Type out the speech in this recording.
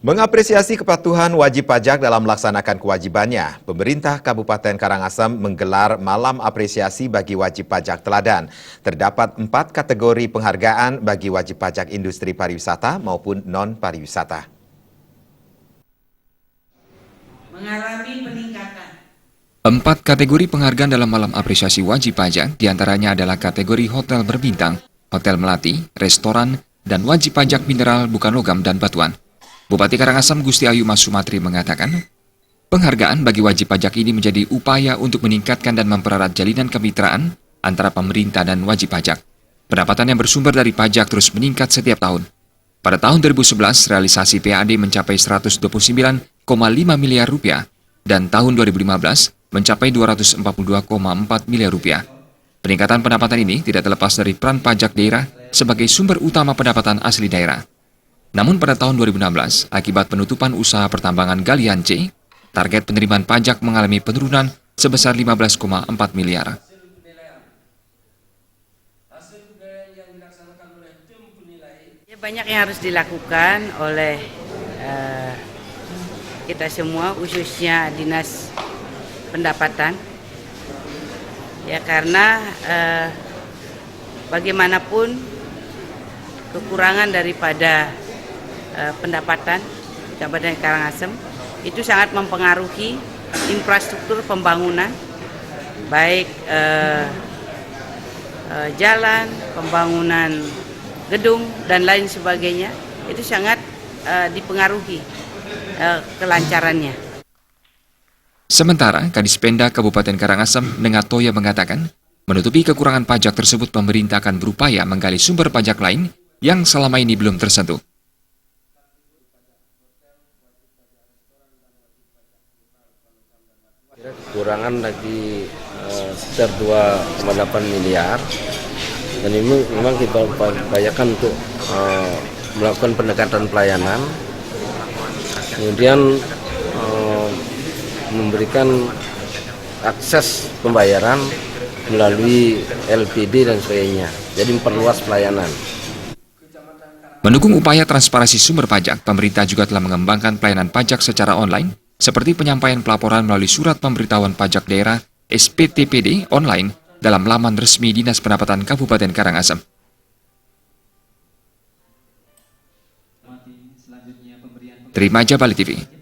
Mengapresiasi kepatuhan wajib pajak dalam melaksanakan kewajibannya, pemerintah Kabupaten Karangasem menggelar Malam Apresiasi bagi Wajib Pajak Teladan. Terdapat 4 kategori penghargaan bagi wajib pajak industri pariwisata maupun non-pariwisata. Mengalami peningkatan. 4 kategori penghargaan dalam Malam Apresiasi Wajib Pajak diantaranya adalah kategori hotel berbintang, hotel melati, restoran, dan wajib pajak mineral bukan logam dan batuan. Bupati Karangasem Gusti Ayu Mas Sumatri mengatakan, penghargaan bagi wajib pajak ini menjadi upaya untuk meningkatkan dan mempererat jalinan kemitraan antara pemerintah dan wajib pajak. Pendapatan yang bersumber dari pajak terus meningkat setiap tahun. Pada tahun 2011, realisasi PAD mencapai 129,5 miliar rupiah dan tahun 2015 mencapai 242,4 miliar rupiah. Peningkatan pendapatan ini tidak terlepas dari peran pajak daerah sebagai sumber utama pendapatan asli daerah. Namun pada tahun 2016, akibat penutupan usaha pertambangan galian C, target penerimaan pajak mengalami penurunan sebesar 15,4 miliar. Banyak yang harus dilakukan oleh kita semua, khususnya Dinas Pendapatan. Ya karena bagaimanapun kekurangan daripada pendapatan Kabupaten Karangasem itu sangat mempengaruhi infrastruktur pembangunan, baik jalan, pembangunan gedung, dan lain sebagainya, itu sangat dipengaruhi kelancarannya. Sementara, Kadis Penda Kabupaten Karangasem Nengatoya mengatakan, menutupi kekurangan pajak tersebut pemerintah akan berupaya menggali sumber pajak lain yang selama ini belum tersentuh. Kekurangan lagi sekitar 2,8 miliar dan ini memang kita upayakan untuk melakukan pendekatan pelayanan, kemudian memberikan akses pembayaran melalui LPD dan sebagainya, jadi memperluas pelayanan. Mendukung upaya transparansi sumber pajak, pemerintah juga telah mengembangkan pelayanan pajak secara online, seperti penyampaian pelaporan melalui Surat Pemberitahuan Pajak Daerah (SPTPD) online dalam laman resmi Dinas Pendapatan Kabupaten Karangasem. Terima Bali TV.